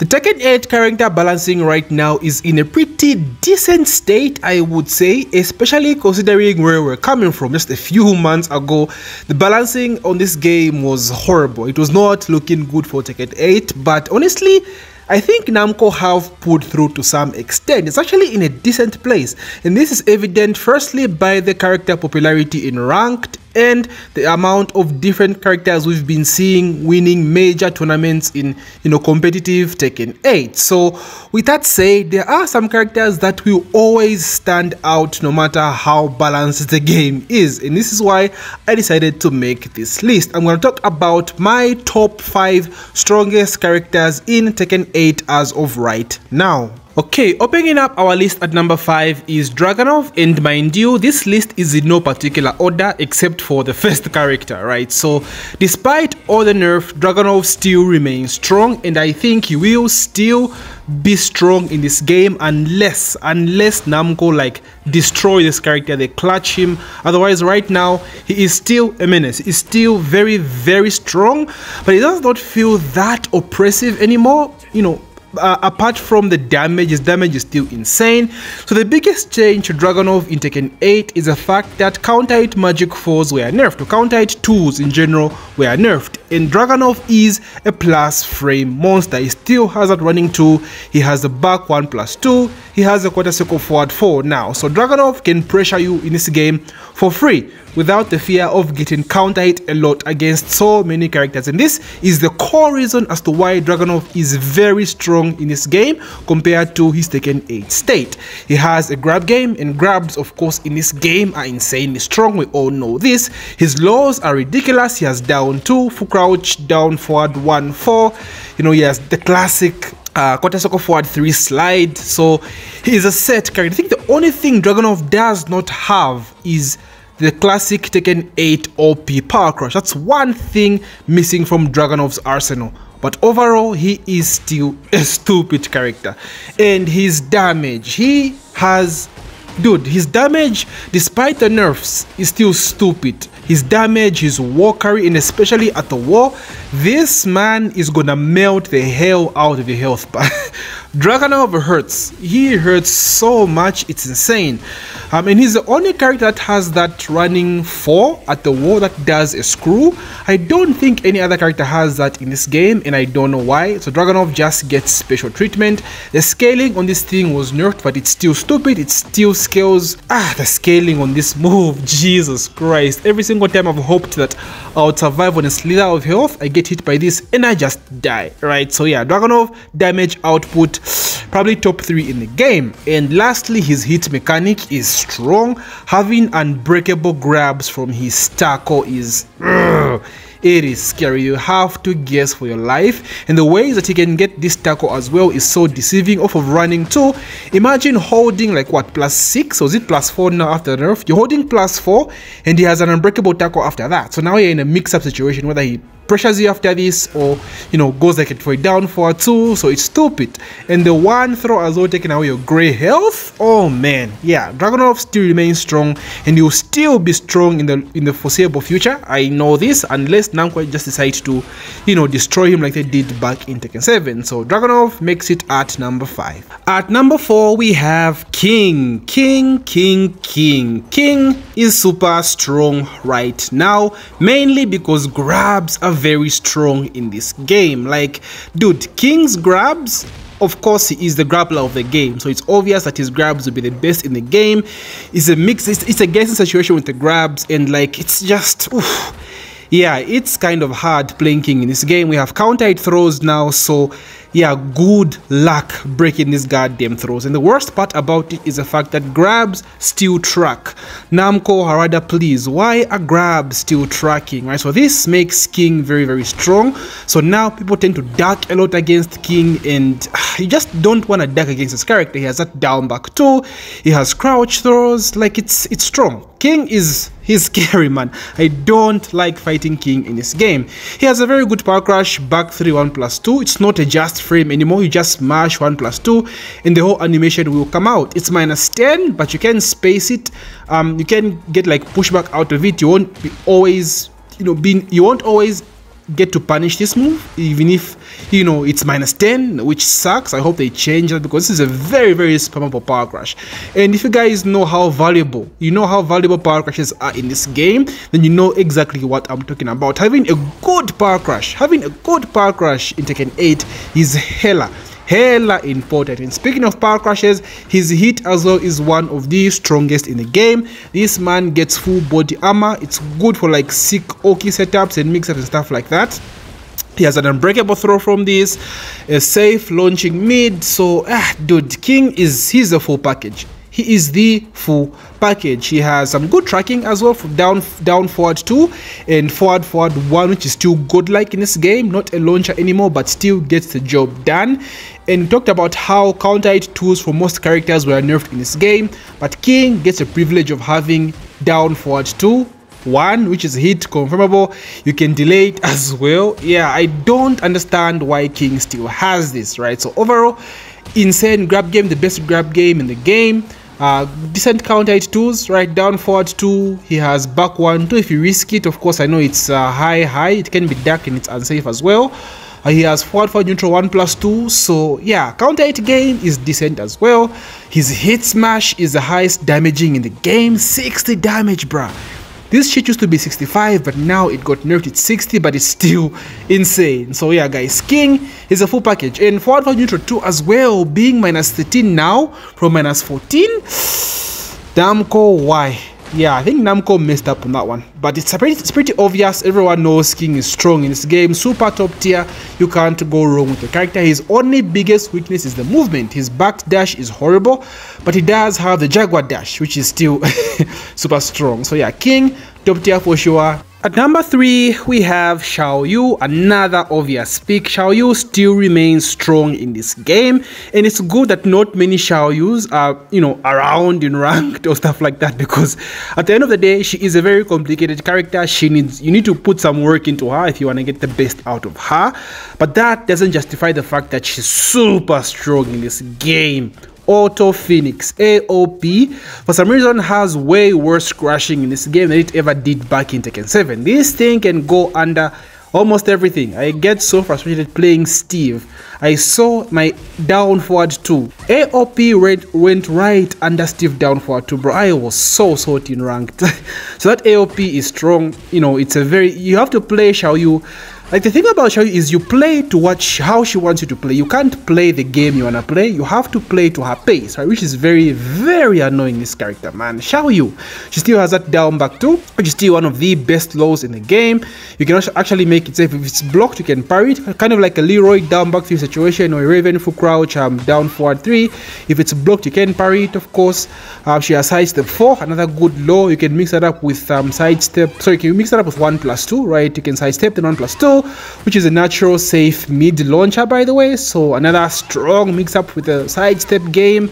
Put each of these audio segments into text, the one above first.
The Tekken 8 character balancing right now is in a pretty decent state, I would say, especially considering where we're coming from. Just a few months ago, the balancing on this game was horrible. It was not looking good for Tekken 8, but honestly, I think Namco have pulled through to some extent. It's actually in a decent place, and this is evident firstly by the character popularity in ranked and the amount of different characters we've been seeing winning major tournaments in competitive Tekken 8. So with that said, there are some characters that will always stand out no matter how balanced the game is, and this is why I decided to make this list. I'm going to talk about my top 5 strongest characters in Tekken 8 as of right now. Okay, opening up our list at number 5 is Dragunov, and mind you, this list is in no particular order except for the first character, right? So despite all the nerf, Dragunov still remains strong, and I think he will still be strong in this game unless Namco like destroy this character, they clutch him. Otherwise, right now he is still a menace. He's still very, very strong, but he does not feel that oppressive anymore, apart from the damage. His damage is still insane. So the biggest change to Dragunov in Tekken 8 is the fact that counter-hit magic 4s were nerfed, or counter-hit 2s in general were nerfed, and Dragunov is a plus frame monster. He still has that running 2, he has the back 1+2, he has a quarter circle forward 4 now. So Dragunov can pressure you in this game for free without the fear of getting counter hit a lot against so many characters, and this is the core reason as to why Dragunov is very strong in this game compared to his Tekken 8 state. He has a grab game, and grabs of course in this game are insanely strong, we all know this. His lows are ridiculous. He has down 2, full crouch, down forward 1-4, he has the classic quarter circle forward 3 slide. So he is a set character. I think the only thing Dragunov does not have is the classic Tekken 8 OP power crush. That's one thing missing from Dragunov's arsenal, but overall he is still a stupid character. And his damage, his damage despite the nerfs is still stupid. His damage, his war carry, and especially at the war, this man is gonna melt the hell out of your health bar. Dragunov hurts. He hurts so much, it's insane. And he's the only character that has that running 4 at the wall that does a screw. I don't think any other character has that in this game, and I don't know why. So Dragunov just gets special treatment. The scaling on this thing was nerfed, but it's still stupid. It still scales. The scaling on this move, Jesus Christ. Every single time I've hoped that I would survive on a slither of health, I get hit by this and I just die, right? So yeah, Dragunov damage output probably top 3 in the game. And lastly, his hit mechanic is strong. Having unbreakable grabs from his tackle is it is scary. You have to guess for your life, and the ways that he can get this tackle as well is so deceiving. Off of running 2, imagine holding like what, +6, or is it +4 now after the nerf? You're holding +4 and he has an unbreakable tackle after that. So now you're in a mix-up situation whether he pressures you after this or goes like it for a down forward 2. So it's stupid. And the one throw as well, taking away your gray health. Oh man, yeah, Dragunov still remains strong, and he will still be strong in the foreseeable future. I know this, unless Namco just decides to destroy him like they did back in Tekken 7. So Dragunov makes it at number 5. At number 4 we have King. King is super strong right now, mainly because grabs are very strong in this game. Like, dude, King's grabs, of course he is the grappler of the game, so it's obvious that his grabs will be the best in the game. It's a mix, it's a guessing situation with the grabs, and like it's just yeah, it's kind of hard playing King in this game. We have counter hit throws now, so yeah, good luck breaking these goddamn throws. And the worst part about it is the fact that grabs still track. Namco, Harada, please, why are grabs still tracking, right? So this makes King very, very strong. So now people tend to duck a lot against King, and you just don't want to duck against this character. He has that down back too. He has crouch throws. Like, it's strong. King he's scary, man. I don't like fighting King in this game. He has a very good power crush, back 3 1+2. It's not a just frame anymore. You just smash 1+2 and the whole animation will come out. It's -10, but you can space it. You can get like pushback out of it. You won't be always, you won't always get to punish this move, even if, you know, it's -10, which sucks. I hope they change that, because this is a very, very spammable power crash. And if you guys know how valuable, power crashes are in this game, then you know exactly what I'm talking about. Having a good power crash in Tekken 8 is hella important. And speaking of power crashes, his hit as well is one of the strongest in the game. This man gets full body armor. It's good for like sick Oki setups and mix-ups and stuff like that. He has an unbreakable throw from this, a safe launching mid. So dude, King he's a full package. He is the full package. He has some good tracking as well, from down forward 2 and forward 1, which is still godlike in this game. Not a launcher anymore, but still gets the job done. And we talked about how counter hit tools for most characters were nerfed in this game, but King gets a privilege of having down forward 2, 1, which is hit confirmable. You can delay it as well. Yeah, I don't understand why King still has this, right? So overall, insane grab game, the best grab game in the game. Decent counter hit tools, right? Down forward 2, he has back 1 2 if you risk it. Of course, I know it's high, it can be dark and it's unsafe as well. He has forward neutral 1+2, so yeah, counter hit game is decent as well. His hit smash is the highest damaging in the game, 60 damage, bruh. This shit used to be 65, but now it got nerfed, it's 60, but it's still insane. So yeah, guys, King is a full package. And forward neutral 2 as well, being -13 now from -14. Namco, why? Yeah, I think Namco messed up on that one. But it's pretty obvious. Everyone knows King is strong in this game. Super top tier. You can't go wrong with the character. His only biggest weakness is the movement. His back dash is horrible, but he does have the Jaguar dash, which is still super strong. So yeah, King, top tier for sure. At number 3, we have Xiaoyu, another obvious pick. Xiaoyu still remains strong in this game, and it's good that not many Xiaoyus are, you know, around in ranked or stuff like that, because at the end of the day, she is a very complicated character. You need to put some work into her if you want to get the best out of her, but that doesn't justify the fact that she's super strong in this game. Auto Phoenix AOP for some reason has way worse crashing in this game than it ever did back in Tekken 7. This thing can go under almost everything. I get so frustrated playing Steve. I saw my down forward 2. AOP went right under Steve down forward 2, bro. I was so in ranked. So that AOP is strong. You know, it's a very, you have to play Xiaoyu. Like, the thing about Xiaoyu is you play to watch how she wants you to play. You can't play the game you wanna play. You have to play to her pace, right? Which is very, very annoying, this character, man. Xiaoyu, she still has that down back too, which is still one of the best lows in the game. You can actually make it safe. If it's blocked, you can parry it. Kind of like a Leroy down back 3 situation, or a Raven full crouch down forward 3. If it's blocked, you can parry it, of course. She has side step 4, another good low. You can mix that up with side step. Sorry, can you mix that up with 1+2, right? You can side step then 1+2. Which is a natural safe mid launcher, by the way. So another strong mix up with a sidestep game.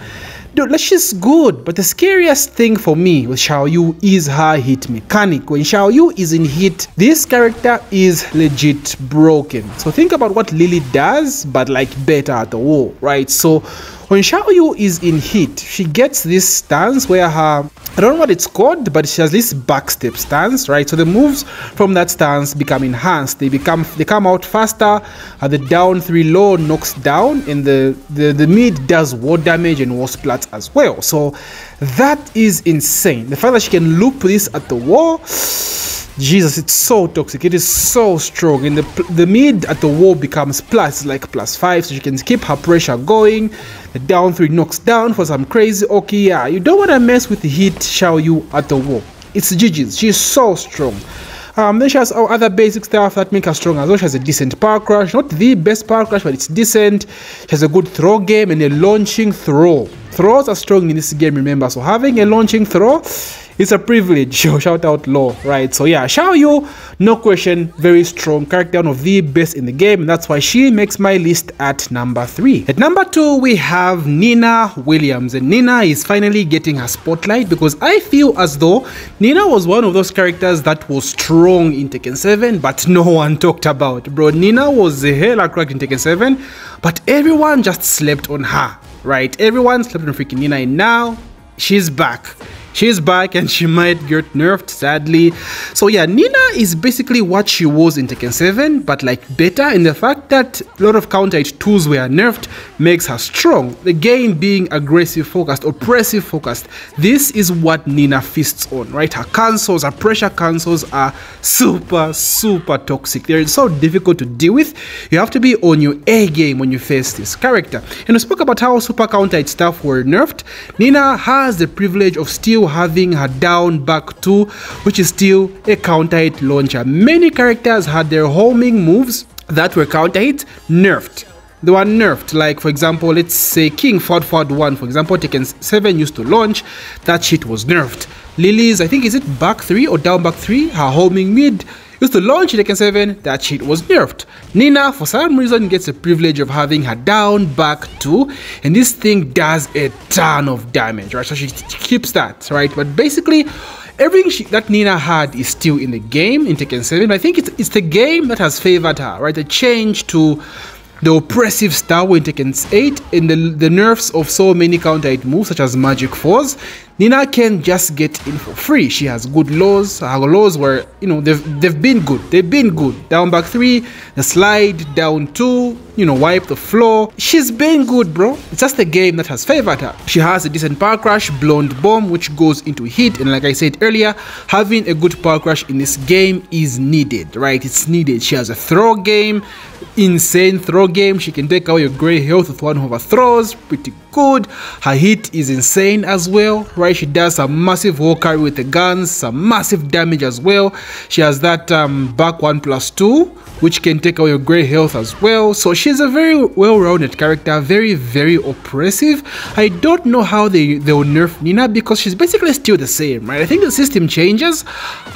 Dude, that's just good. But the scariest thing for me with Xiaoyu is her hit mechanic. When Xiaoyu is in hit, this character is legit broken. So think about what Lily does, but like better at the wall, right? So when Xiaoyu is in hit, she gets this stance where her, I don't know what it's called, but she has this backstep stance, right? So the moves from that stance become enhanced. They come out faster. The down 3 low knocks down, and the mid does wall damage and wall splats as well. So that is insane. The fact that she can loop this at the wall, Jesus, it's so toxic. It is so strong, and the mid at the wall becomes plus, like +5, so she can keep her pressure going. The down 3 knocks down for some crazy Oki. Yeah, you don't want to mess with the hit Xiaoyu at the wall. It's GG's. She's so strong. Then she has other basic stuff that make her strong as well. She has a decent power crash, not the best power crash, but it's decent. She has a good throw game and a launching throw. Throws are strong in this game, remember, so having a launching throw, it's a privilege. Shout out Law, right? So yeah, Xiaoyu, no question, very strong character, one of the best in the game, and that's why she makes my list at number 3. At number 2, we have Nina Williams, and Nina is finally getting her spotlight, because I feel as though Nina was one of those characters that was strong in Tekken 7, but no one talked about. Bro, Nina was a hella crack in Tekken 7, but everyone just slept on her, right? Everyone slept on freaking Nina, and now she's back. she's back and she might get nerfed, sadly. So yeah, Nina is basically what she was in Tekken 7, but like better in the fact that a lot of counter hit tools were nerfed makes her strong. Again, being aggressive focused, oppressive focused, this is what Nina feasts on, right? Her cancels, her pressure cancels are super toxic. They're so difficult to deal with. You have to be on your A game when you face this character. And we spoke about how super counter hit stuff were nerfed. Nina has the privilege of still having her down back 2, which is still a counter hit launcher. Many characters had their homing moves that were counter hit nerfed. They were nerfed, like for example, let's say King forward 1, for example, Tekken 7 used to launch, that shit was nerfed. Lily's, I think, is it back 3 or down back 3, her homing mid used to launch Tekken 7, that shit was nerfed. Nina, for some reason, gets the privilege of having her down back 2, and this thing does a ton of damage, right? So she keeps that, right? But basically, everything that Nina had is still in the game in Tekken 7. I think it's the game that has favored her, right? The change to the oppressive style in Tekken 8 and the nerfs of so many counter hit moves such as Magic Force. Nina can just get in for free. She has good laws. Her laws were, you know, they've been good. They've been good. Down back 3, the slide, down 2, you know, wipe the floor. She's been good, bro. It's just the game that has favored her. She has a decent power crush, blonde bomb, which goes into hit. And like I said earlier, having a good power crush in this game is needed, right? It's needed. She has a throw game, insane throw game. She can take away your gray health with one of her throws. Pretty good. Her hit is insane as well, right? She does a massive wall carry with the guns, some massive damage as well. She has that back 1+2, which can take away your gray health as well. So she's a very well-rounded character, very oppressive. I don't know how they'll nerf Nina because she's basically still the same, right? I think the system changes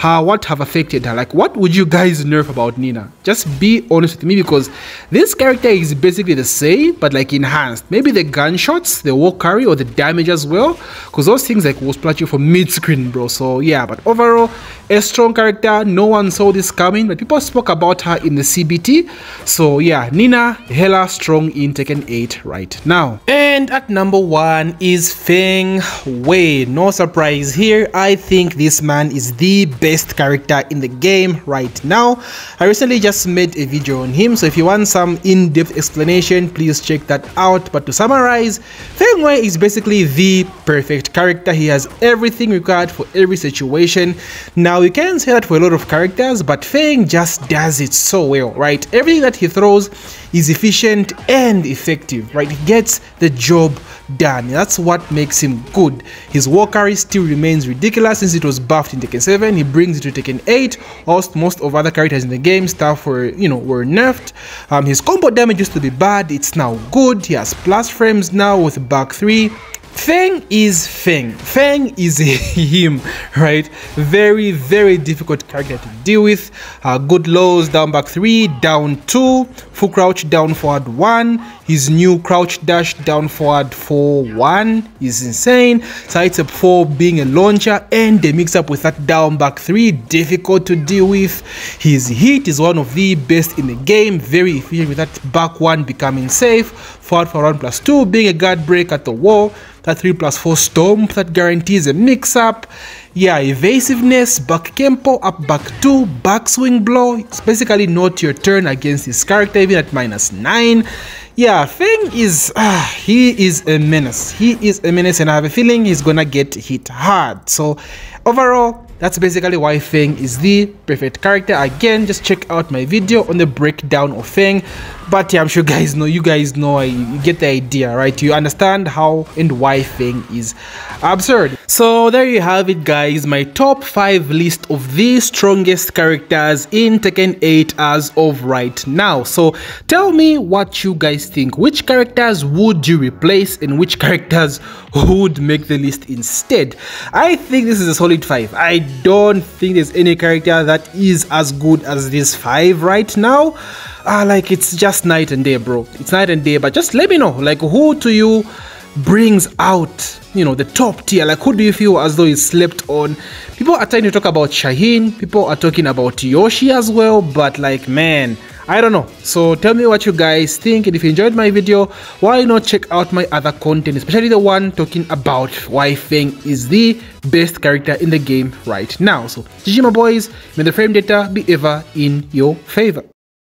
what have affected her. Like, what would you guys nerf about Nina? Just be honest with me, because this character is basically the same but like enhanced. Maybe the gunshots, the wall carry, or the damage as well, because those things like will splat you from mid-screen, bro. So yeah, but overall, a strong character. No one saw this coming, but people spoke about her in the CBT. So yeah, Nina, hella strong in Tekken 8 right now. And at number 1 is Feng Wei. No surprise here. I think this man is the best character in the game right now. I recently just made a video on him, so if you want some in-depth explanation, please check that out. But to summarize, Feng Wei is basically the perfect character. He has everything required for every situation. Now you can say that for a lot of characters, but Feng just does it so well, right? Everything that he throws is efficient and effective, right? He gets the job done. That's what makes him good. His wall carry still remains ridiculous since it was buffed in Tekken 7. He brings it to Tekken 8. Whilst most of other characters in the game stuff were nerfed. His combo damage used to be bad. It's now good. He has plus frames now with back 3. Feng is Feng. Feng is him, right? Very difficult character to deal with. Good lows, down back 3, down 2, full crouch, down forward 1. His new crouch dash, down forward 4-1 is insane. Side step 4 being a launcher, and they mix up with that down back 3, difficult to deal with. His hit is one of the best in the game, very efficient with that back 1 becoming safe. Forward for 1+2 being a guard break at the wall. That 3+4 stomp that guarantees a mix-up. Yeah, evasiveness, back kempo, up back 2, back swing blow. It's basically not your turn against this character, even at -9. Yeah, Feng is, he is a menace. He is a menace, and I have a feeling he's gonna get hit hard. So overall, that's basically why Feng is the perfect character. Again, just check out my video on the breakdown of Feng. But yeah, I'm sure you guys know, you get the idea, right? You understand how and why Feng is absurd. So there you have it, guys, my top 5 list of the strongest characters in Tekken 8 as of right now. So tell me what you guys think. Which characters would you replace and which characters would make the list instead? I think this is a solid 5. I don't think there's any character that is as good as this 5 right now. Like, it's just night and day, bro. It's night and day. But just let me know, like, who to you brings out, you know, the top tier? Like, who do you feel as though is slept on? People are trying to talk about Shaheen, people are talking about Yoshi as well, but like, man, I don't know. So tell me what you guys think, and if you enjoyed my video, why not check out my other content, especially the one talking about why Feng is the best character in the game right now. So GG my boys, may the frame data be ever in your favor.